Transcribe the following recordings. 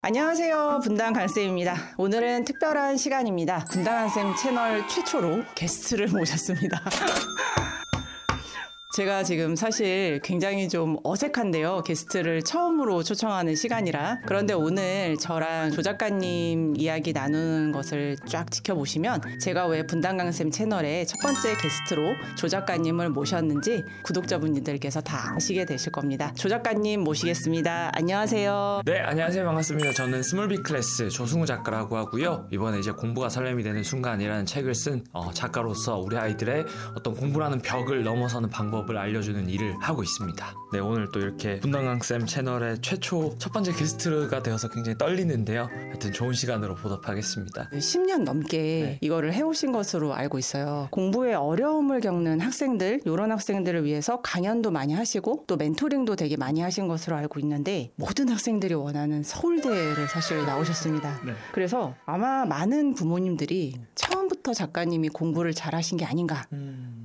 안녕하세요. 분당 간쌤입니다. 오늘은 특별한 시간입니다. 분당 간쌤 채널 최초로 게스트를 모셨습니다. 제가 지금 사실 굉장히 좀 어색한데요. 게스트를 처음으로 초청하는 시간이라. 그런데 오늘 저랑 조 작가님 이야기 나누는 것을 쫙 지켜보시면 제가 왜 분당강쌤 채널에 첫 번째 게스트로 조 작가님을 모셨는지 구독자분들께서 다 아시게 되실 겁니다. 조 작가님 모시겠습니다. 안녕하세요. 네, 안녕하세요. 반갑습니다. 저는 스몰빅 클래스 조승우 작가라고 하고요. 이번에 이제 공부가 설렘이 되는 순간이라는 책을 쓴 작가로서 우리 아이들의 어떤 공부라는 벽을 넘어서는 방법을 알려주는 일을 하고 있습니다. 네, 오늘 또 이렇게 분당강쌤 채널의 최초 첫 번째 게스트가 되어서 굉장히 떨리는데요. 하여튼 좋은 시간으로 보답하겠습니다. 10년 넘게 이거를 해오신 것으로 알고 있어요. 공부에 어려움을 겪는 학생들, 이런 학생들을 위해서 강연도 많이 하시고 또 멘토링도 되게 많이 하신 것으로 알고 있는데 모든 학생들이 원하는 서울대를 사실 나오셨습니다. 네. 그래서 아마 많은 부모님들이 처음부터 작가님이 공부를 잘하신 게 아닌가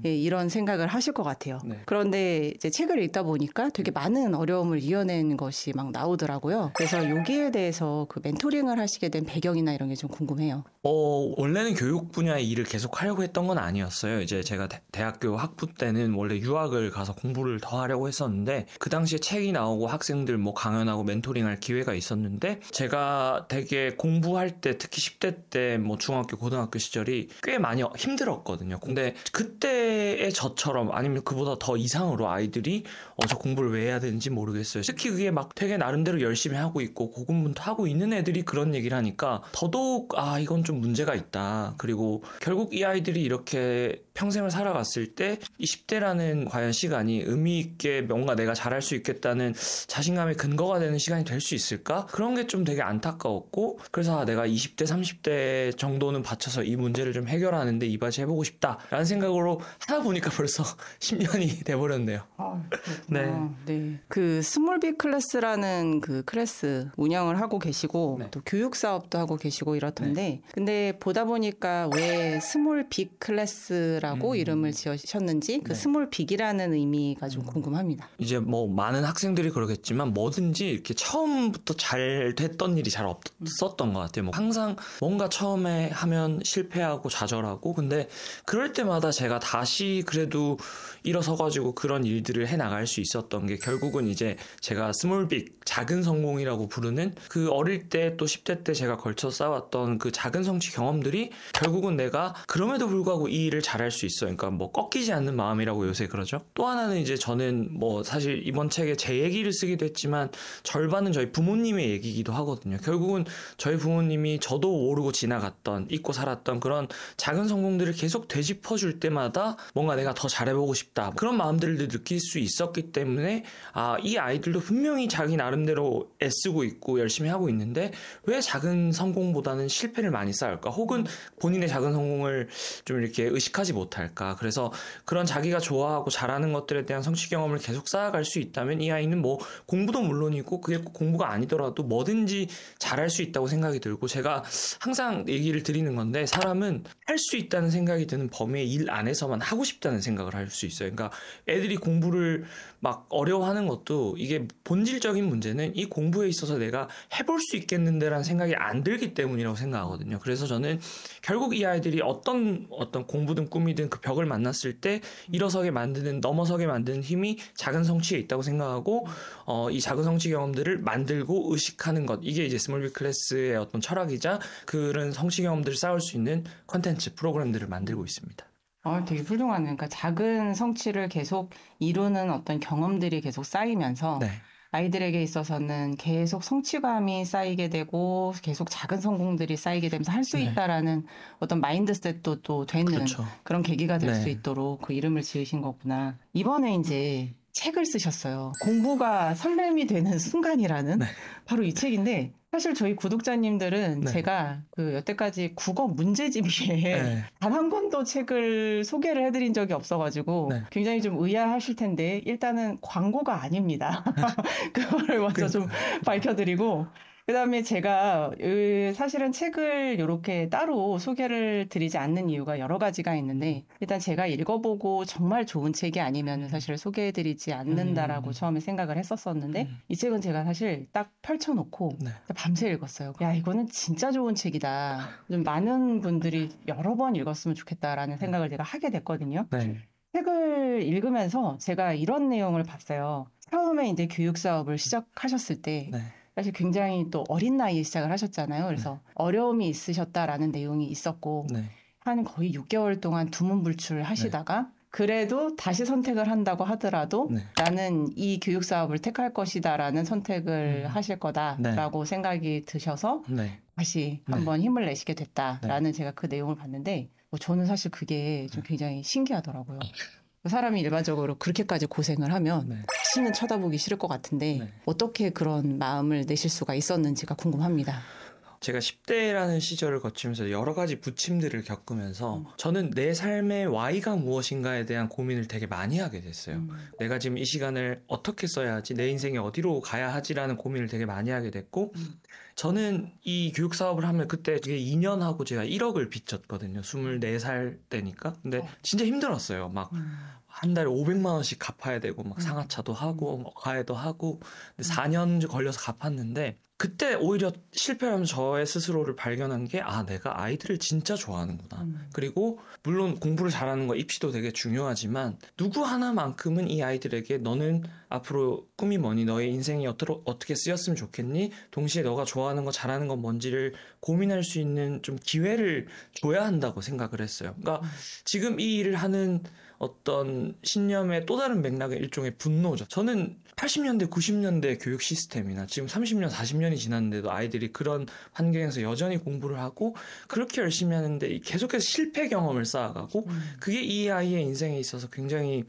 이런 생각을 하실 것 같아요. 네. 그런데 이제 책을 읽다 보니까 되게 많은 어려움을 이겨낸 것이 막 나오더라고요. 그래서 여기에 대해서 그 멘토링을 하시게 된 배경이나 이런 게 좀 궁금해요. 원래는 교육 분야의 일을 계속 하려고 했던 건 아니었어요. 이제 제가 대학교 학부 때는 원래 유학을 가서 공부를 더 하려고 했었는데 그 당시에 책이 나오고 학생들 뭐 강연하고 멘토링할 기회가 있었는데 제가 되게 공부할 때 특히 10대 때 뭐 중학교 고등학교 시절이 꽤 많이 힘들었거든요. 근데 그때의 저처럼 아니면 그보다 더 이상으로 아이들이 저 공부를 왜 해야 되는지 모르겠어요. 특히 그게 막 되게 나름대로 열심히 하고 있고 고군분투 하고 있는 애들이 그런 얘기를 하니까 더더욱 이건 좀 문제가 있다. 그리고 결국 이 아이들이 이렇게 평생을 살아갔을 때 20대라는 과연 시간이 의미 있게 뭔가 내가 잘할 수 있겠다는 자신감의 근거가 되는 시간이 될 수 있을까? 그런 게 좀 되게 안타까웠고 그래서 내가 20대 30대 정도는 바쳐서 이 문제를 좀 해결하는데 이바지 해보고 싶다라는 생각으로 하다 보니까 벌써 10년이 돼버렸네요. 네. 그 스몰빅 클래스라는 그 클래스 운영을 하고 계시고 또 교육 사업도 하고 계시고 이렇던데 근데 보다 보니까 왜 스몰빅 클래스라고 이름을 지으셨는지 그 스몰빅이라는 의미가 좀 궁금합니다. 이제 뭐 많은 학생들이 그러겠지만 뭐든지 이렇게 처음부터 잘 됐던 일이 잘 없었던 것 같아요. 뭐 항상 뭔가 처음에 하면 실패하고 좌절하고 근데 그럴 때마다 제가 다시 그래도 일어서가지고 그런 일들을 해나갈 수 있었던 게 결국은 이제 제가 스몰빅 작은 성공이라고 부르는 그 어릴 때 또 10대 때 제가 걸쳐 쌓았던 그 작은 성취 경험들이 결국은 내가 그럼에도 불구하고 이 일을 잘할 수 있어. 그러니까 뭐 꺾이지 않는 마음이라고 요새 그러죠. 또 하나는 이제 저는 뭐 사실 이번 책에 제 얘기를 쓰기도 했지만 절반은 저희 부모님의 얘기이기도 하거든요. 결국은 저희 부모님이 저도 모르고 지나갔던 잊고 살았던 그런 작은 성공들을 계속 되짚어줄 때마다 뭔가 내가 더 잘해보고 싶다. 그런 마음들을 느낄 수 있었기 때문에 이 아이들도 분명히 자기 나름대로 애쓰고 있고 열심히 하고 있는데 왜 작은 성공보다는 실패를 많이 쌓을까? 혹은 본인의 작은 성공을 좀 이렇게 의식하지 못할까? 그래서 그런 자기가 좋아하고 잘하는 것들에 대한 성취 경험을 계속 쌓아갈 수 있다면 이 아이는 뭐 공부도 물론이고 그게 꼭 공부가 아니더라도 뭐든지 잘할 수 있다고 생각이 들고 제가 항상 얘기를 드리는 건데 사람은 할 수 있다는 생각이 드는 범위의 일 안에서만 하고 싶다는 생각을 할 수 있어요. 그러니까 애들이 공부를 막 어려워하는 것도 이게 본질적인 문제는 이 공부에 있어서 내가 해볼 수 있겠는데라는 생각이 안 들기 때문이라고 생각하거든요. 그래서 저는 결국 이 아이들이 어떤 공부든 꿈이든 그 벽을 만났을 때 일어서게 만드는 넘어서게 만드는 힘이 작은 성취에 있다고 생각하고 이 작은 성취 경험들을 만들고 의식하는 것 이게 이제 스몰빅 클래스의 어떤 철학이자 그런 성취 경험들을 쌓을 수 있는 컨텐츠 프로그램들을 만들고 있습니다. 되게 훌륭하네요. 그러니까 작은 성취를 계속 이루는 어떤 경험들이 계속 쌓이면서 아이들에게 있어서는 계속 성취감이 쌓이게 되고 계속 작은 성공들이 쌓이게 되면서 할 수 있다라는 어떤 마인드셋도 또 되는 그런 계기가 될 수 있도록 그 이름을 지으신 거구나. 이번에 이제 책을 쓰셨어요. 공부가 설렘이 되는 순간이라는 바로 이 책인데 사실 저희 구독자님들은 제가 그 여태까지 국어 문제집에 단 한 권도 책을 소개를 해드린 적이 없어가지고 굉장히 좀 의아하실 텐데 일단은 광고가 아닙니다. 그거를 먼저 좀 밝혀드리고 그다음에 제가 사실은 책을 이렇게 따로 소개를 드리지 않는 이유가 여러 가지가 있는데 일단 제가 읽어보고 정말 좋은 책이 아니면 사실 소개해드리지 않는다라고 처음에 생각을 했었었는데 이 책은 제가 사실 딱 펼쳐놓고 네. 밤새 읽었어요. 야, 이거는 진짜 좋은 책이다. 좀 많은 분들이 여러 번 읽었으면 좋겠다라는 생각을 제가 하게 됐거든요. 네. 책을 읽으면서 제가 이런 내용을 봤어요. 처음에 이제 교육 사업을 시작하셨을 때 네. 사실 굉장히 또 어린 나이에 시작을 하셨잖아요. 그래서 어려움이 있으셨다라는 내용이 있었고 네. 한 거의 6개월 동안 두문불출 하시다가 그래도 다시 선택을 한다고 하더라도 나는 이 교육 사업을 택할 것이다라는 선택을 하실 거다라고 생각이 드셔서 다시 한번 힘을 내시게 됐다라는 제가 그 내용을 봤는데 저는 사실 그게 좀 굉장히 신기하더라고요. 사람이 일반적으로 그렇게까지 고생을 하면 다시는 쳐다보기 싫을 것 같은데 어떻게 그런 마음을 내실 수가 있었는지가 궁금합니다. 제가 10대라는 시절을 거치면서 여러 가지 부침들을 겪으면서 저는 내 삶의 Y가 무엇인가에 대한 고민을 되게 많이 하게 됐어요. 내가 지금 이 시간을 어떻게 써야 하지? 내 인생이 어디로 가야 하지라는 고민을 되게 많이 하게 됐고 저는 이 교육 사업을 하면 그때 2년 하고 제가 1억을 빚졌거든요. 24살 때니까. 근데 진짜 힘들었어요. 막 한 달에 500만 원씩 갚아야 되고 막 상하차도 하고 뭐 과외도 하고 4년 걸려서 갚았는데 그때 오히려 실패하면서 저의 스스로를 발견한 게 내가 아이들을 진짜 좋아하는구나. 그리고 물론 공부를 잘하는 거 입시도 되게 중요하지만 누구 하나만큼은 이 아이들에게 너는 앞으로 꿈이 뭐니? 너의 인생이 어떻게 쓰였으면 좋겠니? 동시에 너가 좋아하는 거 잘하는 건 뭔지를 고민할 수 있는 좀 기회를 줘야 한다고 생각을 했어요. 그러니까 지금 이 일을 하는 어떤 신념의 또 다른 맥락의 일종의 분노죠. 저는 80년대, 90년대 교육 시스템이나 지금 30년, 40년이 지났는데도 아이들이 그런 환경에서 여전히 공부를 하고 그렇게 열심히 하는데 계속해서 실패 경험을 쌓아가고 그게 이 아이의 인생에 있어서 굉장히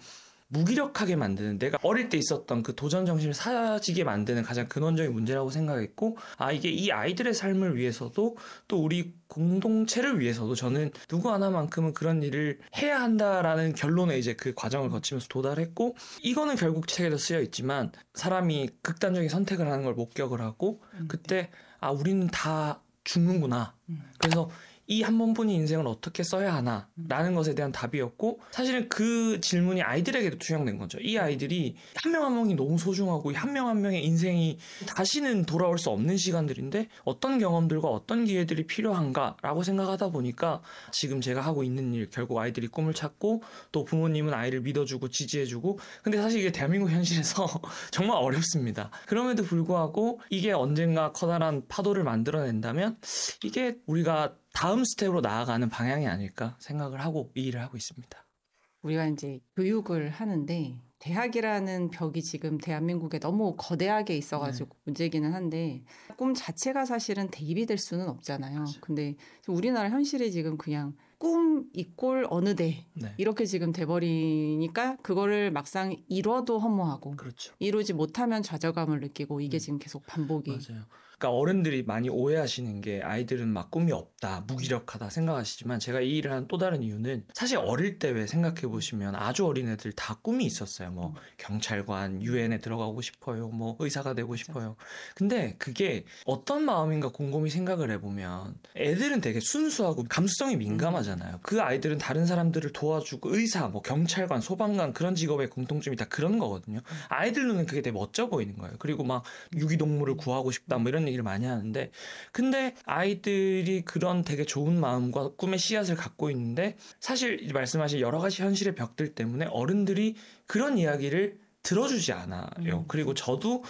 무기력하게 만드는 내가 어릴 때 있었던 그 도전 정신을 사라지게 만드는 가장 근원적인 문제라고 생각했고 이게 이 아이들의 삶을 위해서도 또 우리 공동체를 위해서도 저는 누구 하나만큼은 그런 일을 해야 한다라는 결론에 이제 그 과정을 거치면서 도달했고 이거는 결국 책에도 쓰여 있지만 사람이 극단적인 선택을 하는 걸 목격을 하고 그때 우리는 다 죽는구나. 그래서 이 한 번뿐인 인생을 어떻게 써야 하나 라는 것에 대한 답이었고 사실은 그 질문이 아이들에게도 투영된 거죠. 이 아이들이 한 명 한 명이 너무 소중하고 한 명 한 명의 인생이 다시는 돌아올 수 없는 시간들인데 어떤 경험들과 어떤 기회들이 필요한가 라고 생각하다 보니까 지금 제가 하고 있는 일 결국 아이들이 꿈을 찾고 또 부모님은 아이를 믿어주고 지지해주고 근데 사실 이게 대한민국 현실에서 정말 어렵습니다. 그럼에도 불구하고 이게 언젠가 커다란 파도를 만들어낸다면 이게 우리가 다음 스텝으로 나아가는 방향이 아닐까 생각을 하고 이 일을 하고 있습니다. 우리가 이제 교육을 하는데 대학이라는 벽이 지금 대한민국에 너무 거대하게 있어가지고 문제기는 한데 꿈 자체가 사실은 대입이 될 수는 없잖아요. 맞아요. 근데 우리나라 현실이 지금 그냥 꿈 이꼴 어느 대 이렇게 지금 돼버리니까 그거를 막상 이뤄도 허무하고 이루지 못하면 좌절감을 느끼고 이게 지금 계속 반복이 맞아요. 그러니까 어른들이 많이 오해하시는 게 아이들은 막 꿈이 없다, 무기력하다 생각하시지만 제가 이 일을 하는 또 다른 이유는 사실 어릴 때 왜 생각해 보시면 아주 어린 애들 다 꿈이 있었어요. 뭐 경찰관, 유엔에 들어가고 싶어요. 뭐 의사가 되고 싶어요. 근데 그게 어떤 마음인가 곰곰이 생각을 해보면 애들은 되게 순수하고 감수성이 민감하잖아요. 그 아이들은 다른 사람들을 도와주고 의사, 뭐 경찰관, 소방관 그런 직업의 공통점이 다 그런 거거든요. 아이들 눈은 그게 되게 멋져 보이는 거예요. 그리고 막 유기동물을 구하고 싶다 뭐 이런 얘기를 많이 하는데 근데 아이들이 그런 되게 좋은 마음과 꿈의 씨앗을 갖고 있는데 사실 말씀하신 여러 가지 현실의 벽들 때문에 어른들이 그런 이야기를 들어주지 않아요. 그리고 저도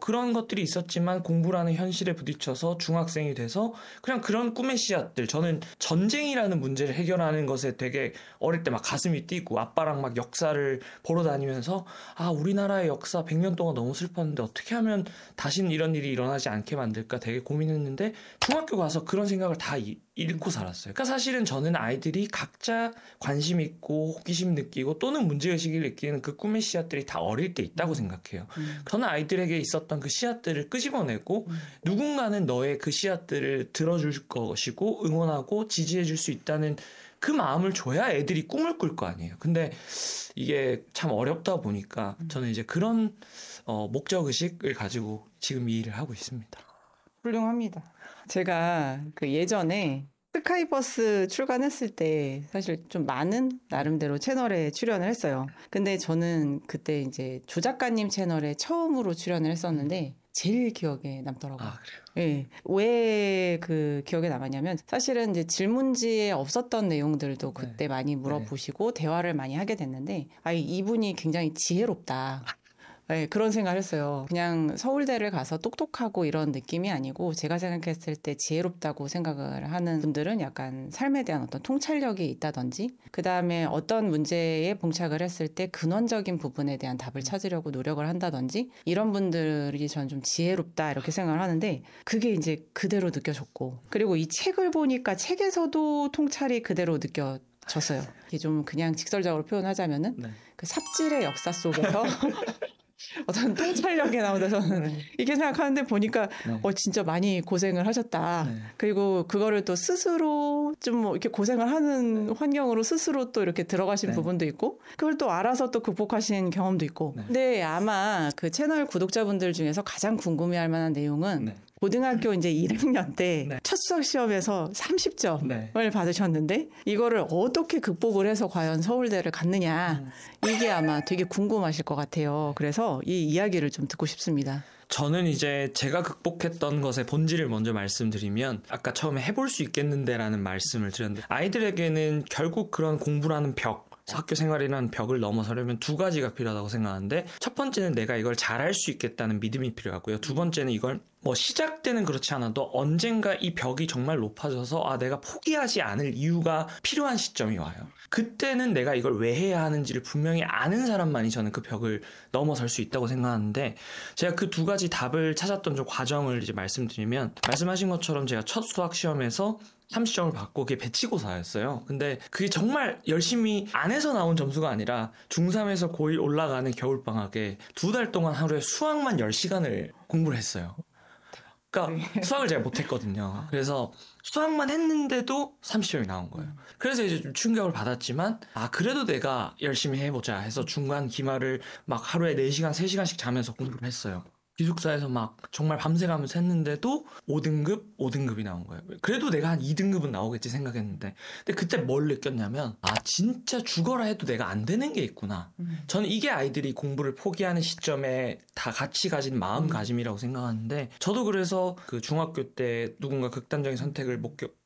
그런 것들이 있었지만 공부라는 현실에 부딪혀서 중학생이 돼서 그냥 그런 꿈의 씨앗들 저는 전쟁이라는 문제를 해결하는 것에 되게 어릴 때 막 가슴이 뛰고 아빠랑 막 역사를 보러 다니면서 우리나라의 역사 100년 동안 너무 슬펐는데 어떻게 하면 다시는 이런 일이 일어나지 않게 만들까 되게 고민했는데 중학교 가서 그런 생각을 다 잃고 살았어요. 그러니까 사실은 저는 아이들이 각자 관심 있고 호기심 느끼고 또는 문제의식을 느끼는 그 꿈의 씨앗들이 다 어릴 때 있다고 생각해요. 저는 아이들에게 있었던 그 씨앗들을 끄집어내고 누군가는 너의 그 씨앗들을 들어줄 것이고 응원하고 지지해줄 수 있다는 그 마음을 줘야 애들이 꿈을 꿀 거 아니에요. 근데 이게 참 어렵다 보니까 저는 이제 그런 목적의식을 가지고 지금 이 일을 하고 있습니다. 훌륭합니다. 제가 그 예전에 스카이버스 출간했을 때 사실 좀 많은 나름대로 채널에 출연을 했어요. 근데 저는 그때 이제 조 작가님 채널에 처음으로 출연을 했었는데 제일 기억에 남더라고요. 아, 그래요? 예. 왜 그 기억에 남았냐면 사실은 이제 질문지에 없었던 내용들도 그때 많이 물어보시고 대화를 많이 하게 됐는데 이분이 굉장히 지혜롭다. 네, 그런 생각을 했어요. 그냥 서울대를 가서 똑똑하고 이런 느낌이 아니고 제가 생각했을 때 지혜롭다고 생각을 하는 분들은 약간 삶에 대한 어떤 통찰력이 있다든지 그다음에 어떤 문제에 봉착을 했을 때 근원적인 부분에 대한 답을 찾으려고 노력을 한다든지 이런 분들이 저는 좀 지혜롭다 이렇게 생각을 하는데 그게 이제 그대로 느껴졌고 그리고 이 책을 보니까 책에서도 통찰이 그대로 느껴졌어요. 이게 좀 그냥 직설적으로 표현하자면은 그 삽질의 역사 속에서 어떤 통찰력이 나오다 저는 이렇게 생각하는데 보니까 진짜 많이 고생을 하셨다. 그리고 그거를 또 스스로 좀 뭐 이렇게 고생을 하는 환경으로 스스로 또 이렇게 들어가신 부분도 있고 그걸 또 알아서 또 극복하신 경험도 있고. 근데 아마 그 채널 구독자분들 중에서 가장 궁금해할 만한 내용은 고등학교 이제 1학년 때 첫 수학 시험에서 30점을 받으셨는데 이거를 어떻게 극복을 해서 과연 서울대를 갔느냐 이게 아마 되게 궁금하실 것 같아요. 그래서 이 이야기를 좀 듣고 싶습니다. 저는 이제 제가 극복했던 것의 본질을 먼저 말씀드리면 아까 처음에 해볼 수 있겠는데라는 말씀을 드렸는데 아이들에게는 결국 그런 공부라는 벽 학교 생활이라는 벽을 넘어서려면 두 가지가 필요하다고 생각하는데 첫 번째는 내가 이걸 잘할 수 있겠다는 믿음이 필요하고요. 두 번째는 이걸 뭐 시작 때는 그렇지 않아도 언젠가 이 벽이 정말 높아져서 내가 포기하지 않을 이유가 필요한 시점이 와요. 그때는 내가 이걸 왜 해야 하는지를 분명히 아는 사람만이 저는 그 벽을 넘어설 수 있다고 생각하는데 제가 그 두 가지 답을 찾았던 좀 과정을 이제 말씀드리면 말씀하신 것처럼 제가 첫 수학 시험에서 30점을 받고 그게 배치고사였어요. 근데 그게 정말 열심히 안 해서 나온 점수가 아니라 중3에서 고1 올라가는 겨울방학에 2달 동안 하루에 수학만 10시간을 공부를 했어요. 그러니까 수학을 제가 못했거든요. 그래서 수학만 했는데도 30점이 나온 거예요. 그래서 이제 좀 충격을 받았지만 그래도 내가 열심히 해보자 해서 중간 기말을 막 하루에 4시간, 3시간씩 자면서 공부를 했어요. 기숙사에서 막 정말 밤새 가면서 했는데도 5등급이 나온 거예요. 그래도 내가 한 2등급은 나오겠지 생각했는데 근데 그때 뭘 느꼈냐면 진짜 죽어라 해도 내가 안 되는 게 있구나. 저는 이게 아이들이 공부를 포기하는 시점에 다 같이 가진 마음가짐이라고 생각하는데 저도 그래서 그 중학교 때 누군가 극단적인 선택을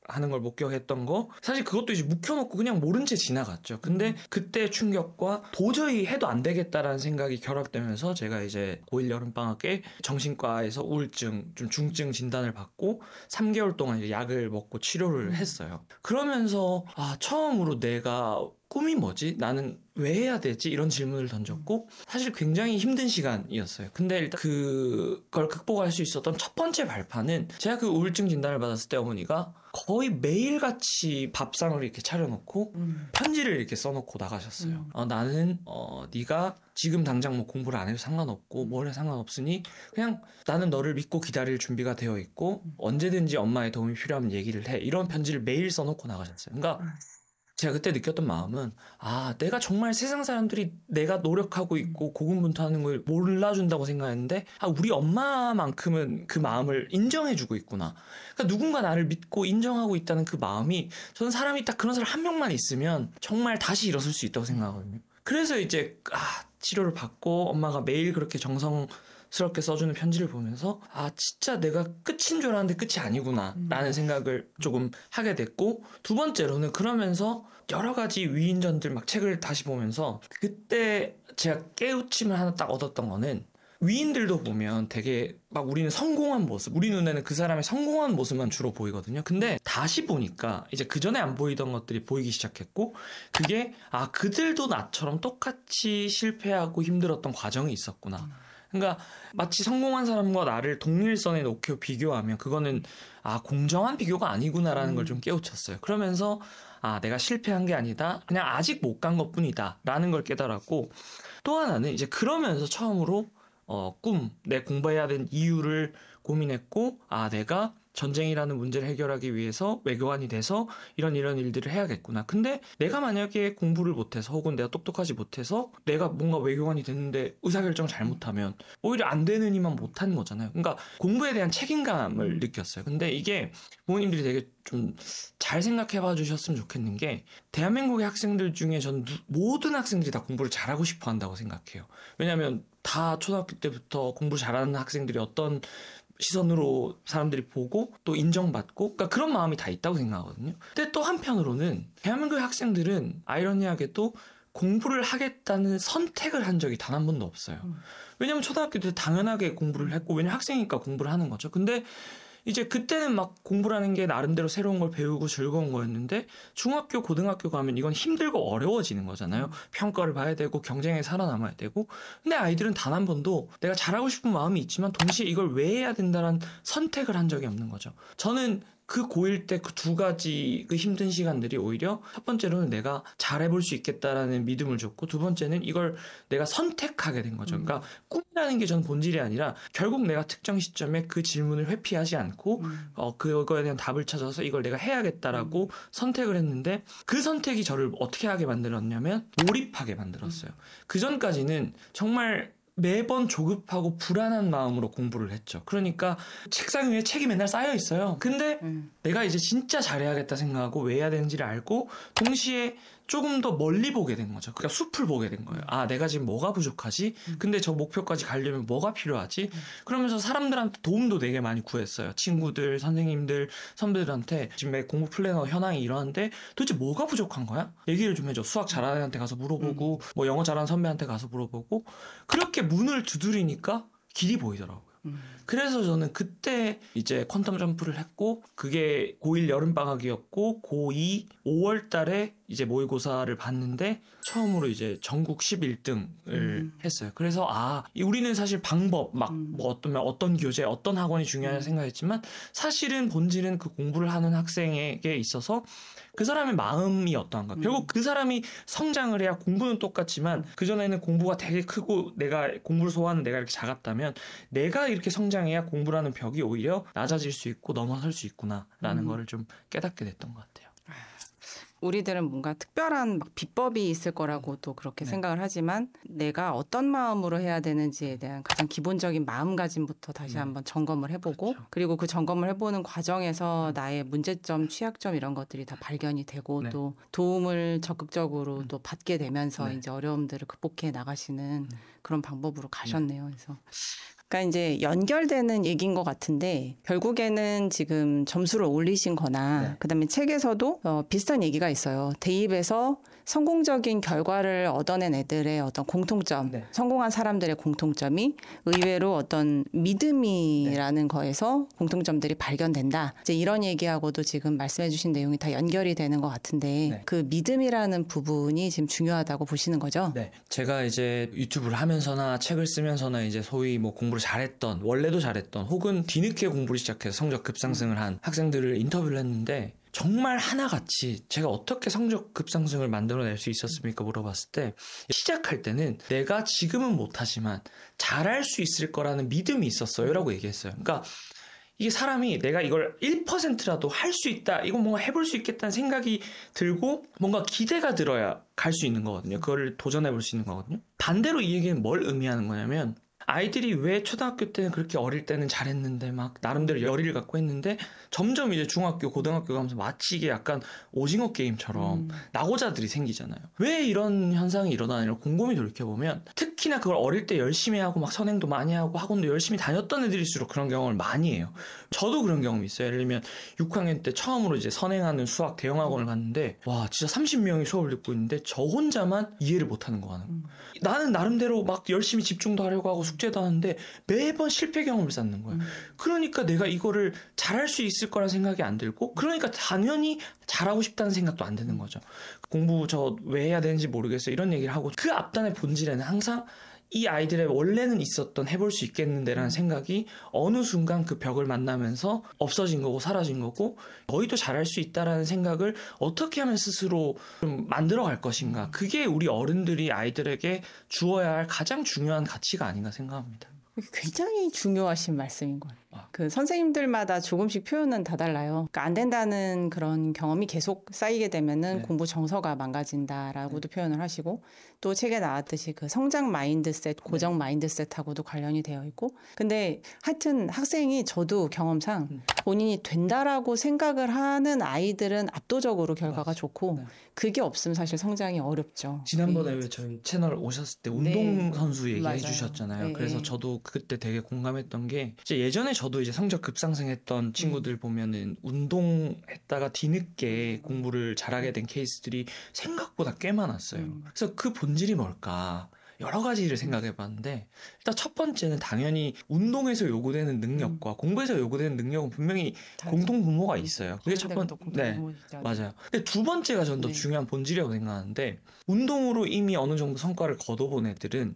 하는 걸 목격했던 거 사실 그것도 이제 묵혀놓고 그냥 모른 채 지나갔죠. 근데 그때 충격과 도저히 해도 안 되겠다라는 생각이 결합되면서 제가 이제 고1 여름방학에 정신과에서 우울증 좀 중증 진단을 받고 3개월 동안 이제 약을 먹고 치료를 했어요. 그러면서 처음으로 내가 꿈이 뭐지? 나는 왜 해야 되지? 이런 질문을 던졌고 사실 굉장히 힘든 시간이었어요. 근데 일단 그걸 극복할 수 있었던 첫 번째 발판은 제가 그 우울증 진단을 받았을 때 어머니가 거의 매일같이 밥상을 이렇게 차려놓고 편지를 이렇게 써놓고 나가셨어요. 나는 네가 지금 당장 뭐 공부를 안 해도 상관없고 뭘 해도 상관없으니 그냥 나는 너를 믿고 기다릴 준비가 되어 있고 언제든지 엄마의 도움이 필요하면 얘기를 해. 이런 편지를 매일 써놓고 나가셨어요. 그러니까 제가 그때 느꼈던 마음은 내가 정말 세상 사람들이 내가 노력하고 있고 고군분투하는 걸 몰라준다고 생각했는데 우리 엄마만큼은 그 마음을 인정해주고 있구나. 그러니까 누군가 나를 믿고 인정하고 있다는 그 마음이 저는 사람이 딱 그런 사람 한 명만 있으면 정말 다시 일어설 수 있다고 생각하거든요. 그래서 이제 치료를 받고 엄마가 매일 그렇게 정성스럽게 써주는 편지를 보면서 진짜 내가 끝인 줄 알았는데 끝이 아니구나 라는 생각을 조금 하게 됐고 두 번째로는 그러면서 여러 가지 위인전들 막 책을 다시 보면서 그때 제가 깨우침을 하나 딱 얻었던 거는 위인들도 보면 되게 막 우리는 성공한 모습, 우리 눈에는 그 사람의 성공한 모습만 주로 보이거든요. 근데 다시 보니까 이제 그 전에 안 보이던 것들이 보이기 시작했고 그게 그들도 나처럼 똑같이 실패하고 힘들었던 과정이 있었구나. 그러니까 마치 성공한 사람과 나를 동일선에 놓고 비교하면 그거는 공정한 비교가 아니구나라는 걸 좀 깨우쳤어요. 그러면서 내가 실패한 게 아니다. 그냥 아직 못 간 것뿐이다 라는 걸 깨달았고 또 하나는 이제 그러면서 처음으로 내 공부해야 되는 이유를 고민했고 내가 전쟁이라는 문제를 해결하기 위해서 외교관이 돼서 이런 일들을 해야겠구나. 근데 내가 만약에 공부를 못해서 혹은 내가 똑똑하지 못해서 내가 뭔가 외교관이 됐는데 의사결정 잘못하면 오히려 안 되는 이만 못한 거잖아요. 그러니까 공부에 대한 책임감을 느꼈어요. 근데 이게 부모님들이 되게 좀 잘 생각해 봐 주셨으면 좋겠는 게 대한민국의 학생들 중에 저는 모든 학생들이 다 공부를 잘하고 싶어 한다고 생각해요. 왜냐하면 다 초등학교 때부터 공부 잘하는 학생들이 어떤 시선으로 사람들이 보고 또 인정받고 그러니까 그런 마음이 다 있다고 생각하거든요. 근데 또 한편으로는 대한민국의 학생들은 아이러니하게도 공부를 하겠다는 선택을 한 적이 단 한 번도 없어요. 왜냐하면 초등학교 때 당연하게 공부를 했고 왜냐면 학생이니까 공부를 하는 거죠. 근데 이제 그때는 막 공부라는 게 나름대로 새로운 걸 배우고 즐거운 거였는데 중학교, 고등학교 가면 이건 힘들고 어려워지는 거잖아요. 평가를 봐야 되고 경쟁에 살아남아야 되고. 근데 아이들은 단 한 번도 내가 잘하고 싶은 마음이 있지만 동시에 이걸 왜 해야 된다는 선택을 한 적이 없는 거죠. 저는 그 고1 때 그 두 가지 그 힘든 시간들이 오히려 첫 번째로는 내가 잘해볼 수 있겠다라는 믿음을 줬고 두 번째는 이걸 내가 선택하게 된 거죠. 그러니까 꿈이라는 게 저는 본질이 아니라 결국 내가 특정 시점에 그 질문을 회피하지 않고 그거에 대한 답을 찾아서 이걸 내가 해야겠다라고 선택을 했는데 그 선택이 저를 어떻게 하게 만들었냐면 몰입하게 만들었어요. 그 전까지는 정말 매번 조급하고 불안한 마음으로 공부를 했죠. 그러니까 책상 위에 책이 맨날 쌓여 있어요. 근데 내가 이제 진짜 잘해야겠다 생각하고 왜 해야 되는지를 알고 동시에 조금 더 멀리 보게 된 거죠. 그러니까 숲을 보게 된 거예요. 아, 내가 지금 뭐가 부족하지? 근데 저 목표까지 가려면 뭐가 필요하지? 그러면서 사람들한테 도움도 되게 많이 구했어요. 친구들, 선생님들, 선배들한테 지금 내 공부 플래너 현황이 이러한데 도대체 뭐가 부족한 거야? 얘기를 좀 해줘. 수학 잘하는 애한테 가서 물어보고 뭐 영어 잘하는 선배한테 가서 물어보고 그렇게 문을 두드리니까 길이 보이더라고요. 그래서 저는 그때 이제 퀀텀 점프를 했고 그게 고1 여름방학이었고 고2 5월 달에 이제 모의고사를 봤는데 처음으로 이제 전국 11등을 했어요. 그래서 우리는 사실 방법 막 뭐 어떤 교재 어떤 학원이 중요하냐 생각했지만 사실은 본질은 그 공부를 하는 학생에게 있어서 그 사람의 마음이 어떠한가. 결국 그 사람이 성장을 해야 공부는 똑같지만 그전에는 공부가 되게 크고 내가 공부를 소화하는 내가 이렇게 작았다면 내가 이렇게 성장해야 공부라는 벽이 오히려 낮아질 수 있고 넘어설 수 있구나라는 거를 좀 깨닫게 됐던 것 같아요. 우리들은 뭔가 특별한 막 비법이 있을 거라고 또 그렇게 생각을 하지만 내가 어떤 마음으로 해야 되는지에 대한 가장 기본적인 마음가짐부터 다시 한번 점검을 해보고 그렇죠. 그리고 그 점검을 해보는 과정에서 나의 문제점, 취약점 이런 것들이 다 발견이 되고 또 도움을 적극적으로 또 받게 되면서 이제 어려움들을 극복해 나가시는 그런 방법으로 가셨네요. 그래서 그러니까 이제 연결되는 얘기인 것 같은데 결국에는 지금 점수를 올리신 거나 그다음에 책에서도 비슷한 얘기가 있어요. 대입에서 성공적인 결과를 얻어낸 애들의 어떤 공통점, 성공한 사람들의 공통점이 의외로 어떤 믿음이라는 거에서 공통점들이 발견된다. 이제 이런 얘기하고도 지금 말씀해 주신 내용이 다 연결이 되는 것 같은데 그 믿음이라는 부분이 지금 중요하다고 보시는 거죠? 네. 제가 이제 유튜브를 하면서나 책을 쓰면서나 이제 소위 뭐 공부를 잘했던, 원래도 잘했던 혹은 뒤늦게 공부를 시작해서 성적 급상승을 한 학생들을 인터뷰를 했는데 정말 하나같이 제가 어떻게 성적 급상승을 만들어낼 수 있었습니까? 물어봤을 때 시작할 때는 내가 지금은 못하지만 잘할 수 있을 거라는 믿음이 있었어요 라고 얘기했어요. 그러니까 이게 사람이 내가 이걸 1%라도 할 수 있다, 이건 뭔가 해볼 수 있겠다는 생각이 들고 뭔가 기대가 들어야 갈 수 있는 거거든요. 그걸 도전해볼 수 있는 거거든요. 반대로 이 얘기는 뭘 의미하는 거냐면 아이들이 왜 초등학교 때는 그렇게 어릴 때는 잘했는데 막 나름대로 열의를 갖고 했는데 점점 이제 중학교, 고등학교 가면서 마치 이게 약간 오징어 게임처럼 낙오자들이 생기잖아요. 왜 이런 현상이 일어나느냐고 곰곰이 돌이켜보면 특히나 그걸 어릴 때 열심히 하고 막 선행도 많이 하고 학원도 열심히 다녔던 애들일수록 그런 경험을 많이 해요. 저도 그런 경험이 있어요. 예를 들면 6학년 때 처음으로 이제 선행하는 수학 대형학원을 갔는데 와 진짜 30명이 수업을 듣고 있는데 저 혼자만 이해를 못하는 거야. 나는 나름대로 막 열심히 집중도 하려고 하고 숙제도 하는데 매번 실패 경험을 쌓는 거예요. 그러니까 내가 이거를 잘할 수 있을 거란 생각이 안 들고 그러니까 당연히 잘하고 싶다는 생각도 안 드는 거죠. 공부 저 왜 해야 되는지 모르겠어요. 이런 얘기를 하고 그 앞단의 본질에는 항상 이 아이들의 원래는 있었던 해볼 수 있겠는데라는 생각이 어느 순간 그 벽을 만나면서 없어진 거고 사라진 거고 너희도 잘할 수 있다라는 생각을 어떻게 하면 스스로 좀 만들어 갈 것인가. 그게 우리 어른들이 아이들에게 주어야 할 가장 중요한 가치가 아닌가 생각합니다. 굉장히 중요하신 말씀인 거예요. 그 선생님들마다 조금씩 표현은 다 달라요. 그러니까 안 된다는 그런 경험이 계속 쌓이게 되면은 네. 공부 정서가 망가진다라고도 표현을 하시고, 또 책에 나왔듯이 그 성장 마인드셋, 고정 마인드셋하고도 관련이 되어 있고, 근데 하여튼 학생이 저도 경험상 본인이 된다라고 생각을 하는 아이들은 압도적으로 결과가 좋고, 그게 없으면 사실 성장이 어렵죠. 지난번에 왜 저희 채널 오셨을 때 운동선수 얘기해 맞아요. 주셨잖아요. 그래서 저도 그때 되게 공감했던 게, 이제 예전에 저도 이제 성적 급상승했던 친구들 보면은 운동했다가 뒤늦게 공부를 잘하게 된 케이스들이 생각보다 꽤 많았어요. 그래서 그 본질이 뭘까? 여러 가지를 생각해 봤는데, 일단 첫 번째는 당연히 운동에서 요구되는 능력과 공부에서 요구되는 능력은 분명히 공통 분모가 있어요. 그게 첫 번째. 네, 맞아요. 근데 두 번째가 저는 더 중요한 본질이라고 생각하는데, 운동으로 이미 어느 정도 성과를 거둬본 애들은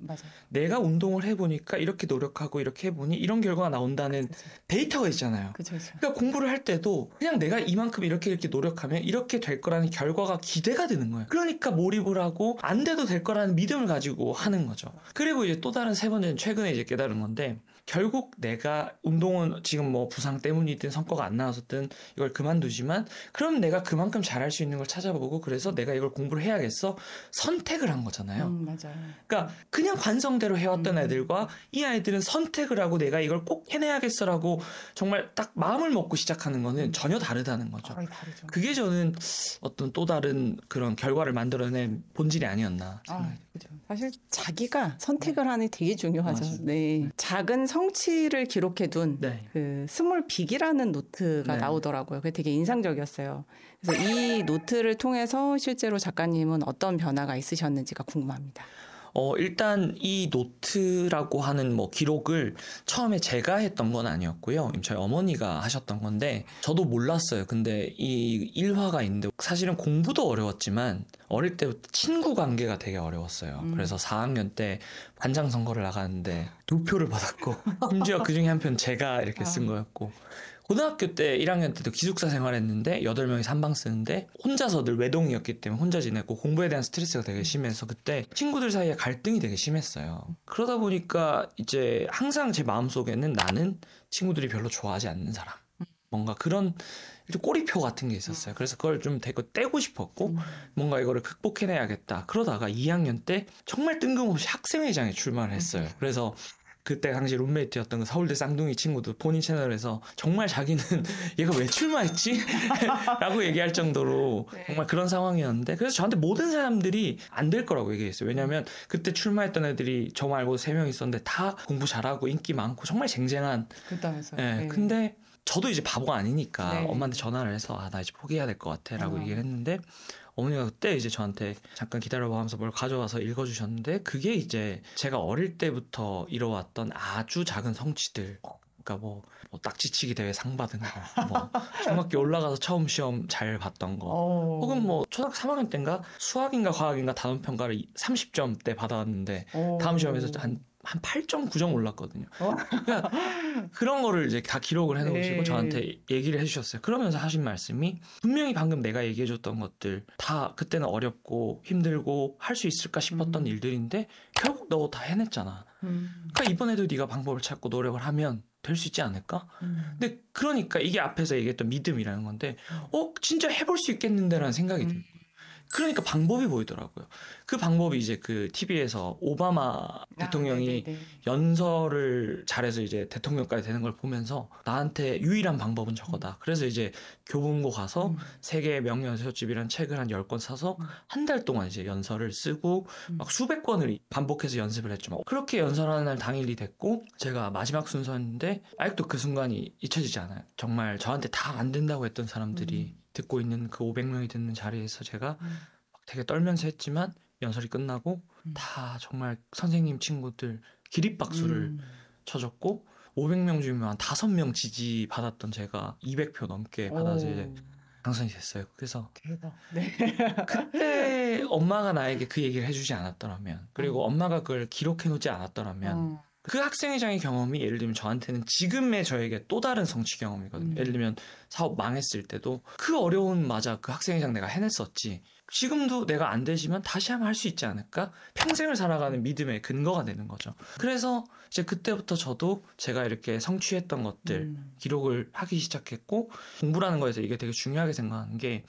내가 운동을 해보니까 이렇게 노력하고 이렇게 해보니 이런 결과가 나온다는 데이터가 있잖아요. 그러니까 공부를 할 때도 그냥 내가 이만큼 이렇게 노력하면 이렇게 될 거라는 결과가 기대가 되는 거예요. 그러니까 몰입을 하고 안 돼도 될 거라는 믿음을 가지고 하는 거죠. 그리고 이제 또 다른 세 번째는 최근에 이제 깨달은 건데, 결국 내가 운동은 지금 뭐 부상 때문이든 성과가 안 나왔었든 이걸 그만두지만, 그럼 내가 그만큼 잘할 수 있는 걸 찾아보고, 그래서 내가 이걸 공부를 해야겠어 선택을 한 거잖아요. 맞아요. 그러니까 그냥 관성대로 해왔던 애들과 이 아이들은 선택을 하고 내가 이걸 꼭 해내야겠어라고 정말 딱 마음을 먹고 시작하는 거는 전혀 다르다는 거죠. 다르죠. 그게 저는 어떤 또 다른 그런 결과를 만들어낸 본질이 아니었나 생각해요. 그렇죠. 사실 자기가 선택을 하는 게 되게 중요하죠. 네. 작은 성취를 기록해둔 그 스몰 빅이라는 노트가 나오더라고요. 그게 되게 인상적이었어요. 그래서 이 노트를 통해서 실제로 작가님은 어떤 변화가 있으셨는지가 궁금합니다. 일단 이 노트라고 하는 뭐 기록을 처음에 제가 했던 건 아니었고요. 저희 어머니가 하셨던 건데 저도 몰랐어요. 근데 이 일화가 있는데, 사실은 공부도 어려웠지만 어릴 때부터 친구 관계가 되게 어려웠어요. 그래서 4학년 때 반장 선거를 나가는데 2표를 받았고, 심지어 그중에 한 표는 제가 이렇게 쓴 거였고, 고등학교 때 1학년 때도 기숙사 생활했는데 8명이 3방 쓰는데 혼자서 늘 외동이었기 때문에 혼자 지냈고, 공부에 대한 스트레스가 되게 심해서 그때 친구들 사이에 갈등이 되게 심했어요. 그러다 보니까 이제 항상 제 마음속에는 나는 친구들이 별로 좋아하지 않는 사람, 뭔가 그런 꼬리표 같은 게 있었어요. 그래서 그걸 좀 되게 떼고 싶었고, 뭔가 이거를 극복해내야겠다. 그러다가 2학년 때 정말 뜬금없이 학생회장에 출마를 했어요. 그래서 그때 당시 룸메이트였던 그 서울대 쌍둥이 친구도 본인 채널에서 정말 자기는 얘가 왜 출마했지? 라고 얘기할 정도로 정말 그런 상황이었는데, 그래서 저한테 모든 사람들이 안 될 거라고 얘기했어요. 왜냐하면 그때 출마했던 애들이 저 말고 3명 있었는데 다 공부 잘하고 인기 많고 정말 쟁쟁한. 근데 저도 이제 바보가 아니니까 엄마한테 전화를 해서 나 이제 포기해야 될 것 같아 라고 얘기를 했는데, 어머니가 그때 이제 저한테 잠깐 기다려봐 하면서 뭘 가져와서 읽어주셨는데, 그게 이제 제가 어릴 때부터 이뤄왔던 아주 작은 성취들, 그러니까 뭐 딱지치기 대회 상 받은 거, 뭐 중학교 올라가서 처음 시험 잘 봤던 거, 혹은 뭐 초등학교 3학년 때인가 수학인가 과학인가 단원평가를 30점대 받아왔는데 다음 시험에서 한 8.9점 올랐거든요. 그러니까 그런 거를 이제 다 기록을 해놓으시고 저한테 얘기를 해주셨어요. 그러면서 하신 말씀이, 분명히 방금 내가 얘기해줬던 것들 다 그때는 어렵고 힘들고 할 수 있을까 싶었던 일들인데 결국 너 다 해냈잖아. 그러니까 이번에도 네가 방법을 찾고 노력을 하면 될 수 있지 않을까? 근데 그러니까 이게 앞에서 얘기했던 믿음이라는 건데, 진짜 해볼 수 있겠는데라는 생각이 들어요. 그러니까 방법이 보이더라고요. 그 방법이 이제 그 TV에서 오바마 대통령이 연설을 잘해서 이제 대통령까지 되는 걸 보면서 나한테 유일한 방법은 저거다. 그래서 이제 교보문고 가서 세계 명연설집이라는 책을 한 10권 사서 한 달 동안 이제 연설을 쓰고 막 수백 권을 반복해서 연습을 했죠. 그렇게 연설하는 날 당일이 됐고, 제가 마지막 순서였는데 아직도 그 순간이 잊혀지지 않아요. 정말 저한테 다 안 된다고 했던 사람들이 듣고 있는 그 500명이 듣는 자리에서 제가 되게 떨면서 했지만 연설이 끝나고 다 정말 선생님 친구들 기립박수를 쳐줬고, 500명 중에 한 5명 지지 받았던 제가 200표 넘게 받아서 이제 당선이 됐어요. 그래서 그때 엄마가 나에게 그 얘기를 해주지 않았더라면, 그리고 엄마가 그걸 기록해놓지 않았더라면, 그 학생회장의 경험이 예를 들면 저한테는 지금의 저에게 또 다른 성취 경험이거든요. 예를 들면 사업 망했을 때도 그 어려운, 맞아, 그 학생회장 내가 해냈었지, 지금도 내가 안 되지만 다시 한번 할 수 있지 않을까? 평생을 살아가는 믿음의 근거가 되는 거죠. 그래서 이제 그때부터 저도 제가 이렇게 성취했던 것들 기록을 하기 시작했고, 공부라는 거에서 이게 되게 중요하게 생각하는 게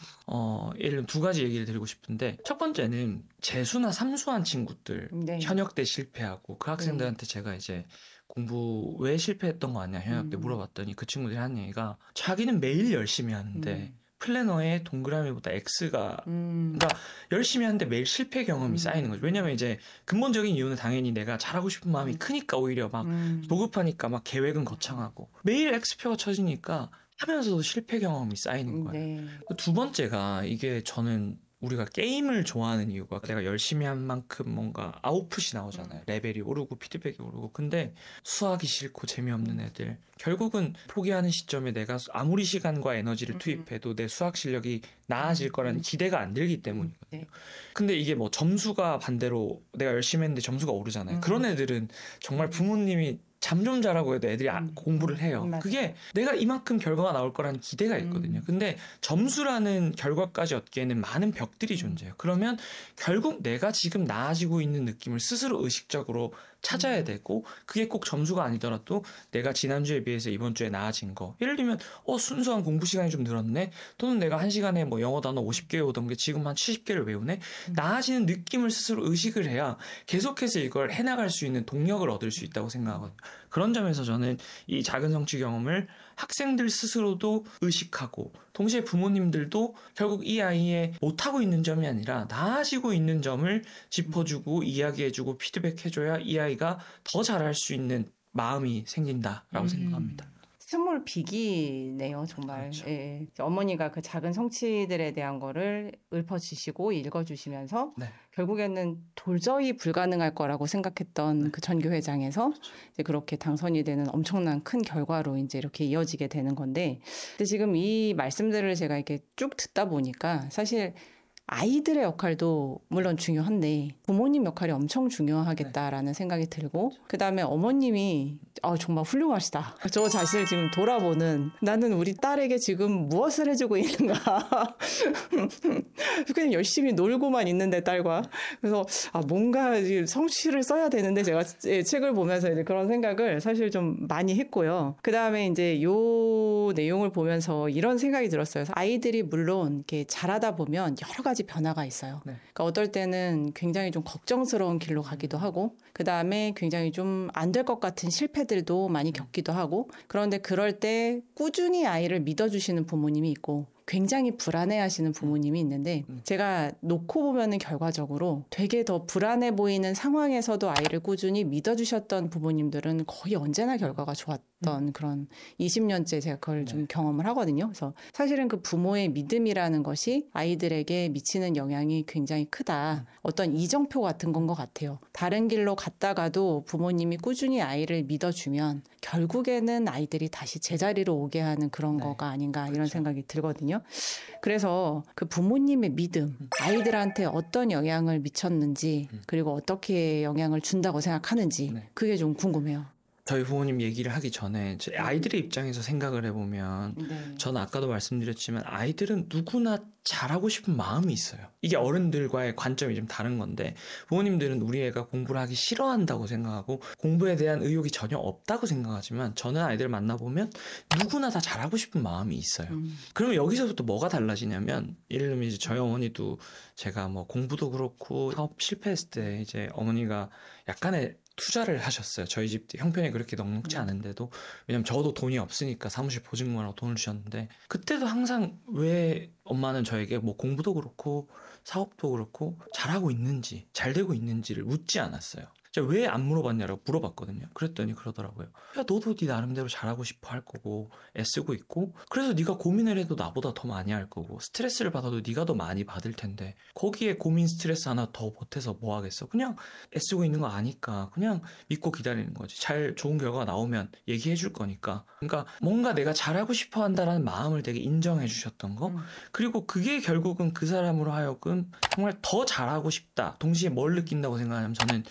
예를 들면 두 가지 얘기를 드리고 싶은데, 첫 번째는 재수나 삼수한 친구들, 네. 현역 때 실패하고 그 학생들한테 제가 이제 공부 왜 실패했던 거 아니야 현역 때 물어봤더니 그 친구들이 한 얘기가, 자기는 매일 열심히 하는데 플래너에 동그라미보다 X가 그러니까 열심히 하는데 매일 실패 경험이 쌓이는 거죠. 왜냐면 이제 근본적인 이유는 당연히 내가 잘하고 싶은 마음이 크니까, 오히려 막 조급하니까 막 계획은 거창하고, 매일 X표가 쳐지니까 하면서도 실패 경험이 쌓이는 거예요. 네. 두 번째가, 이게 저는 우리가 게임을 좋아하는 이유가 내가 열심히 한 만큼 뭔가 아웃풋이 나오잖아요. 레벨이 오르고 피드백이 오르고. 근데 수학이 싫고 재미없는 애들, 결국은 포기하는 시점에 내가 아무리 시간과 에너지를 투입해도 내 수학 실력이 나아질 거라는 기대가 안 들기 때문이거든요. 네. 근데 이게 뭐 점수가 반대로 내가 열심히 했는데 점수가 오르잖아요. 그런 애들은 정말 부모님이 잠 좀 자라고 해도 애들이 공부를 해요. 맞아요. 그게 내가 이만큼 결과가 나올 거라는 기대가 있거든요. 근데 점수라는 결과까지 얻기에는 많은 벽들이 존재해요. 그러면 결국 내가 지금 나아지고 있는 느낌을 스스로 의식적으로 찾아야 되고, 그게 꼭 점수가 아니더라도 내가 지난주에 비해서 이번 주에 나아진 거, 예를 들면 순수한 공부 시간이 좀 늘었네, 또는 내가 한 시간에 뭐 영어 단어 50개 외우던 게 지금 한 70개를 외우네, 나아지는 느낌을 스스로 의식을 해야 계속해서 이걸 해나갈 수 있는 동력을 얻을 수 있다고 생각하거든요. 그런 점에서 저는 이 작은 성취 경험을 학생들 스스로도 의식하고, 동시에 부모님들도 결국 이 아이의 못하고 있는 점이 아니라 나아지고 있는 점을 짚어주고 이야기해주고 피드백해줘야 이 아이가 더 잘할 수 있는 마음이 생긴다라고 생각합니다. 스몰 빅이네요, 정말. 그렇죠. 예. 어머니가 그 작은 성취들에 대한 거를 읊어주시고 읽어주시면서 네. 결국에는 도저히 불가능할 거라고 생각했던 그 전교회장에서 이제 그렇게 당선이 되는 엄청난 큰 결과로 이제 이렇게 이어지게 되는 건데, 근데 지금 이 말씀들을 제가 이렇게 쭉 듣다 보니까 사실 아이들의 역할도 물론 중요한데 부모님 역할이 엄청 중요하겠다라는 생각이 들고, 그다음에 어머님이 정말 훌륭하시다. 저 자신을 지금 돌아보는, 나는 우리 딸에게 지금 무엇을 해주고 있는가. 그냥 열심히 놀고만 있는데 딸과. 그래서 뭔가 성취를 써야 되는데, 제가 책을 보면서 이제 그런 생각을 사실 좀 많이 했고요. 그다음에 이제 요 내용을 보면서 이런 생각이 들었어요. 아이들이 물론 이렇게 자라다 보면 여러 가지 변화가 있어요. 네. 그러니까 어떨 때는 굉장히 좀 걱정스러운 길로 가기도 하고, 그 다음에 굉장히 좀 안 될 것 같은 실패들도 많이 겪기도 하고, 그런데 그럴 때 꾸준히 아이를 믿어주시는 부모님이 있고 굉장히 불안해하시는 부모님이 있는데, 제가 놓고 보면은 결과적으로 되게 더 불안해 보이는 상황에서도 아이를 꾸준히 믿어주셨던 부모님들은 거의 언제나 결과가 좋았던 그런 20년째 제가 그걸 좀 경험을 하거든요. 그래서 사실은 그 부모의 믿음이라는 것이 아이들에게 미치는 영향이 굉장히 크다. 어떤 이정표 같은 건 것 같아요. 다른 길로 갔다가도 부모님이 꾸준히 아이를 믿어주면 결국에는 아이들이 다시 제자리로 오게 하는 그런 거가 아닌가, 이런 생각이 들거든요. 그래서 그 부모님의 믿음, 아이들한테 어떤 영향을 미쳤는지, 그리고 어떻게 영향을 준다고 생각하는지, 그게 좀 궁금해요. 저희 부모님 얘기를 하기 전에 아이들의 입장에서 생각을 해보면, 저는 아까도 말씀드렸지만 아이들은 누구나 잘하고 싶은 마음이 있어요. 이게 어른들과의 관점이 좀 다른 건데, 부모님들은 우리 애가 공부를 하기 싫어한다고 생각하고 공부에 대한 의욕이 전혀 없다고 생각하지만, 저는 아이들을 만나보면 누구나 다 잘하고 싶은 마음이 있어요. 그러면 여기서부터 뭐가 달라지냐면, 예를 들면 이제 저희 어머니도, 제가 뭐 공부도 그렇고 사업 실패했을 때 이제 어머니가 약간의 투자를 하셨어요. 저희 집 형편이 그렇게 넉넉지 않은데도. 왜냐면 저도 돈이 없으니까 사무실 보증금하라고 돈을 주셨는데, 그때도 항상 왜 엄마는 저에게 뭐 공부도 그렇고 사업도 그렇고 잘하고 있는지, 잘 되고 있는지를 묻지 않았어요. 제가 왜 안 물어봤냐라고 물어봤거든요. 그랬더니 그러더라고요. 야, 너도 네 나름대로 잘하고 싶어 할 거고 애쓰고 있고, 그래서 네가 고민을 해도 나보다 더 많이 할 거고, 스트레스를 받아도 네가 더 많이 받을 텐데 거기에 고민 스트레스 하나 더 보태서 뭐 하겠어. 그냥 애쓰고 있는 거 아니까 그냥 믿고 기다리는 거지. 잘 좋은 결과가 나오면 얘기해 줄 거니까. 그러니까 뭔가 내가 잘하고 싶어 한다라는 마음을 되게 인정해 주셨던 거, 그리고 그게 결국은 그 사람으로 하여금 정말 더 잘하고 싶다, 동시에 뭘 느낀다고 생각하냐면, 저는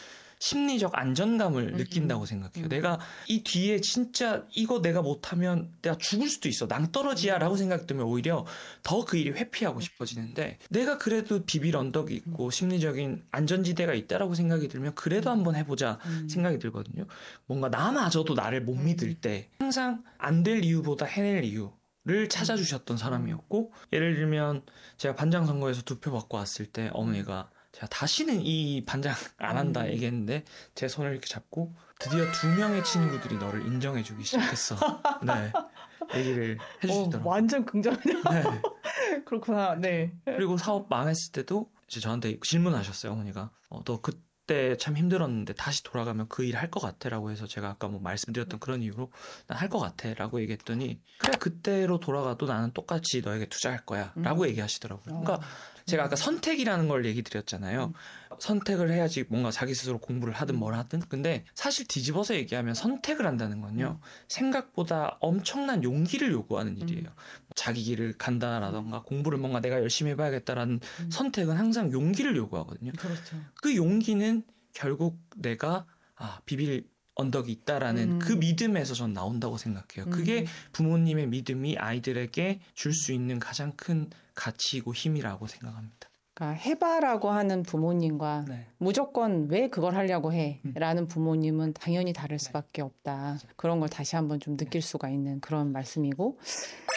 심리적 안전감을 느낀다고 생각해요. 내가 이 뒤에 진짜 이거 내가 못하면 내가 죽을 수도 있어. 낭떠러지야 라고 생각이 들면 오히려 더 그 일이 회피하고 싶어지는데 내가 그래도 비빌 언덕이 있고 심리적인 안전지대가 있다라고 생각이 들면 그래도 한번 해보자 생각이 들거든요. 뭔가 나마저도 나를 못 믿을 때 항상 안 될 이유보다 해낼 이유를 찾아주셨던 사람이었고 예를 들면 제가 반장 선거에서 2표 받고 왔을 때 어머니가 제가 다시는 이 반장 안 한다 얘기했는데 제 손을 이렇게 잡고 드디어 2명의 친구들이 너를 인정해주기 시작했어. 네. 얘기를 해주시더라고요. 완전 긍정이네요. 네. 그렇구나. 네. 그리고 사업 망했을 때도 이제 저한테 질문하셨어요. 어머니가. 너 그때 참 힘들었는데 다시 돌아가면 그 일 할 것 같아 라고 해서 제가 아까 뭐 말씀드렸던 그런 이유로 난 할 것 같아 라고 얘기했더니 그래 그때로 돌아가도 나는 똑같이 너에게 투자할 거야 라고 얘기하시더라고요. 그러니까 제가 아까 선택이라는 걸 얘기 드렸잖아요. 선택을 해야지 뭔가 자기 스스로 공부를 하든 뭘 하든. 근데 사실 뒤집어서 얘기하면 선택을 한다는 건요. 생각보다 엄청난 용기를 요구하는 일이에요. 자기 길을 간다라던가 공부를 뭔가 내가 열심히 해봐야겠다라는 선택은 항상 용기를 요구하거든요. 그렇죠. 그 용기는 결국 내가 비빌 언덕이 있다라는 그 믿음에서 전 나온다고 생각해요. 그게 부모님의 믿음이 아이들에게 줄 수 있는 가장 큰 가치이고 힘이라고 생각합니다. 그러니까 해봐라고 하는 부모님과 네. 무조건 왜 그걸 하려고 해? 라는 부모님은 당연히 다를 수밖에 없다. 그런 걸 다시 한번 좀 느낄 수가 있는 그런 말씀이고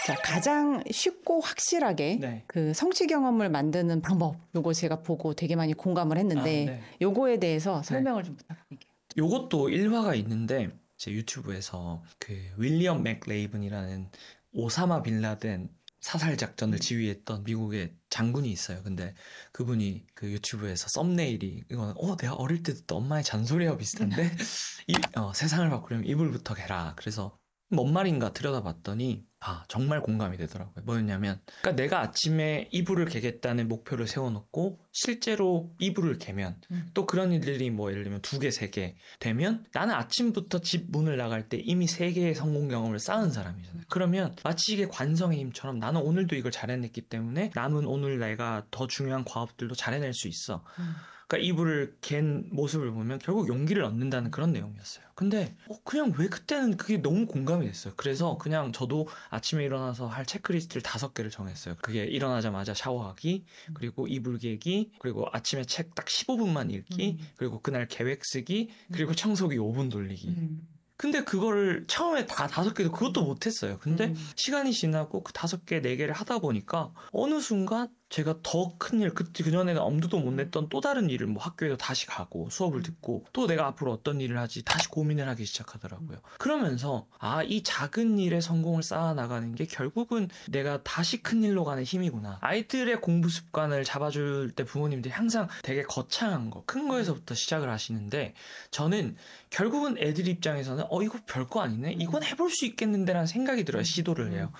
자, 가장 쉽고 확실하게 네. 그 성취 경험을 만드는 방법 요거 제가 보고 되게 많이 공감을 했는데 네. 요거에 대해서 설명을 좀 부탁드릴게요. 요것도 일화가 있는데 제 유튜브에서 그 윌리엄 맥레이븐이라는 오사마 빌라덴 사살 작전을 지휘했던 미국의 장군이 있어요. 근데 그분이 그 유튜브에서 썸네일이 이거는 내가 어릴 때 듣던 엄마의 잔소리와 비슷한데 세상을 바꾸려면 이불부터 개라. 그래서 뭔 말인가 들여다봤더니 정말 공감이 되더라고요. 뭐였냐면 그러니까 내가 아침에 이불을 개겠다는 목표를 세워놓고 실제로 이불을 개면 또 그런 일들이 뭐 예를 들면 2개, 3개 되면 나는 아침부터 집 문을 나갈 때 이미 3개의 성공 경험을 쌓은 사람이잖아요. 그러면 마치 이게 관성의 힘처럼 나는 오늘도 이걸 잘 해냈기 때문에 남은 오늘 내가 더 중요한 과업들도 잘 해낼 수 있어. 그러니까 이불을 갠 모습을 보면 결국 용기를 얻는다는 그런 내용이었어요. 근데 그냥 왜 그때는 그게 너무 공감이 됐어요. 그래서 그냥 저도 아침에 일어나서 할 체크리스트를 5개를 정했어요. 그게 일어나자마자 샤워하기, 그리고 이불 개기, 그리고 아침에 책 딱 15분만 읽기, 그리고 그날 계획 쓰기, 그리고 청소기 5분 돌리기. 근데 그거를 처음에 다 5개도 그것도 못했어요. 근데 시간이 지나고 그 5개, 4개를 하다 보니까 어느 순간 제가 더 큰 일, 그전에는 엄두도 못 냈던 또 다른 일을 뭐 학교에도 다시 가고 수업을 듣고 또 내가 앞으로 어떤 일을 하지 다시 고민을 하기 시작하더라고요. 그러면서 이 작은 일에 성공을 쌓아나가는 게 결국은 내가 다시 큰 일로 가는 힘이구나. 아이들의 공부 습관을 잡아줄 때 부모님들이 항상 되게 거창한 거, 큰 거에서부터 시작을 하시는데 저는 결국은 애들 입장에서는 이거 별거 아니네? 이건 해볼 수 있겠는데 라는 생각이 들어요. 시도를 해요.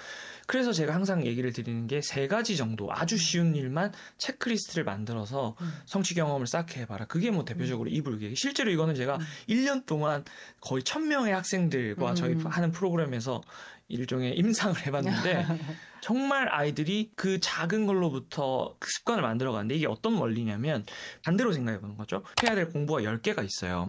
그래서 제가 항상 얘기를 드리는 게 3가지 정도 아주 쉬운 일만 체크리스트를 만들어서 성취 경험을 쌓게 해봐라. 그게 뭐 대표적으로 이불 개기. 실제로 이거는 제가 1년 동안 거의 1000명의 학생들과 저희 하는 프로그램에서 일종의 임상을 해봤는데 정말 아이들이 그 작은 걸로부터 그 습관을 만들어가는데 이게 어떤 원리냐면 반대로 생각해보는 거죠. 해야 될 공부가 10개가 있어요.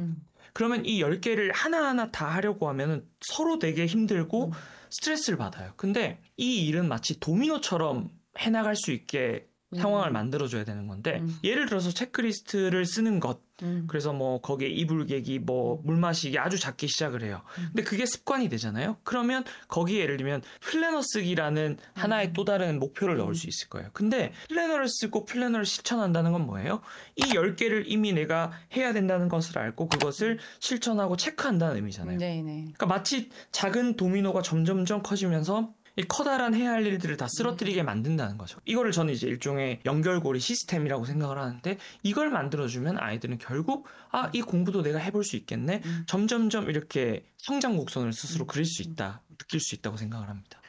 그러면 이 10개를 하나하나 다 하려고 하면 서로 되게 힘들고 스트레스를 받아요. 근데 이 일은 마치 도미노처럼 해나갈 수 있게 상황을 만들어줘야 되는 건데 예를 들어서 체크리스트를 쓰는 것 그래서 뭐 거기에 이불 개기 뭐 물 마시기 아주 작게 시작을 해요. 근데 그게 습관이 되잖아요. 그러면 거기에 예를 들면 플래너 쓰기라는 하나의 또 다른 목표를 넣을 수 있을 거예요. 근데 플래너를 쓰고 플래너를 실천한다는 건 뭐예요? 이 10개를 이미 내가 해야 된다는 것을 알고 그것을 실천하고 체크한다는 의미잖아요. 네네. 그러니까 마치 작은 도미노가 점점점 커지면서 이 커다란 해야 할 일들을 다 쓰러뜨리게 만든다는 거죠. 이거를 저는 이제 일종의 연결고리 시스템이라고 생각을 하는데 이걸 만들어주면 아이들은 결국 이 공부도 내가 해볼 수 있겠네. 점점점 이렇게 성장 곡선을 스스로 그릴 수 있다, 느낄 수 있다고 생각을 합니다.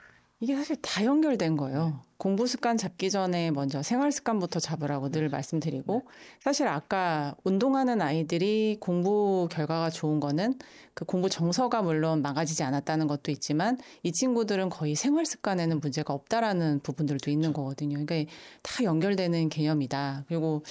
이게 사실 다 연결된 거예요. 공부 습관 잡기 전에 먼저 생활 습관부터 잡으라고 늘 말씀드리고 사실 아까 운동하는 아이들이 공부 결과가 좋은 거는 그 공부 정서가 물론 망가지지 않았다는 것도 있지만 이 친구들은 거의 생활 습관에는 문제가 없다라는 부분들도 있는 거거든요. 그러니까 다 연결되는 개념이다. 그리고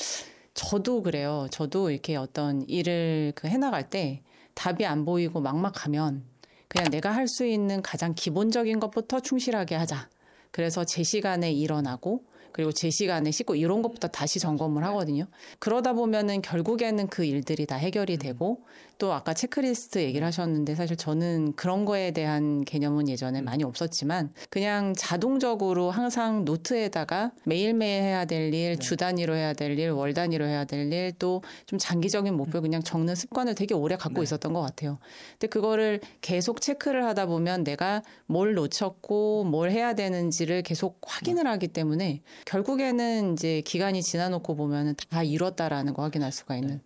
저도 그래요. 저도 이렇게 어떤 일을 해나갈 때 답이 안 보이고 막막하면 그냥 내가 할 수 있는 가장 기본적인 것부터 충실하게 하자. 그래서 제 시간에 일어나고 그리고 제 시간에 씻고 이런 것부터 다시 점검을 하거든요. 그러다 보면은 결국에는 그 일들이 다 해결이 되고 또 아까 체크리스트 얘기를 하셨는데 사실 저는 그런 거에 대한 개념은 예전에 많이 없었지만 그냥 자동적으로 항상 노트에다가 매일매일 해야 될 일, 주 단위로 해야 될 일, 월 단위로 해야 될 일, 또 좀 장기적인 목표 그냥 적는 습관을 되게 오래 갖고 있었던 것 같아요. 근데 그거를 계속 체크를 하다 보면 내가 뭘 놓쳤고 뭘 해야 되는지를 계속 확인을 하기 때문에 결국에는 이제 기간이 지나놓고 보면은 다 이뤘다라는 거 확인할 수가 있는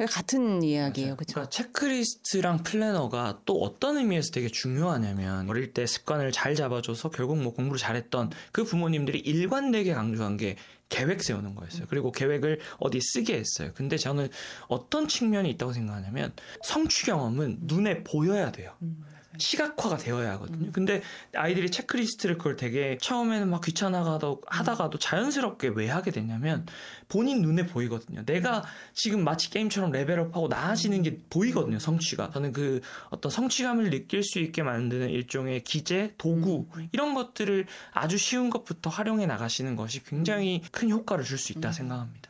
같은 이야기예요, 그렇죠? 그러니까 체크리스트랑 플래너가 또 어떤 의미에서 되게 중요하냐면 어릴 때 습관을 잘 잡아줘서 결국 뭐 공부를 잘했던 그 부모님들이 일관되게 강조한 게 계획 세우는 거였어요. 그리고 계획을 어디 쓰게 했어요. 근데 저는 어떤 측면이 있다고 생각하냐면 성취 경험은 눈에 보여야 돼요. 시각화가 되어야 하거든요. 근데 아이들이 체크리스트를 그걸 되게 처음에는 막 하다가도 자연스럽게 왜 하게 되냐면 본인 눈에 보이거든요. 내가 지금 마치 게임처럼 레벨업하고 나아지는 게 보이거든요. 성취가. 저는 그 어떤 성취감을 느낄 수 있게 만드는 일종의 기재, 도구 이런 것들을 아주 쉬운 것부터 활용해 나가시는 것이 굉장히 큰 효과를 줄 수 있다 생각합니다.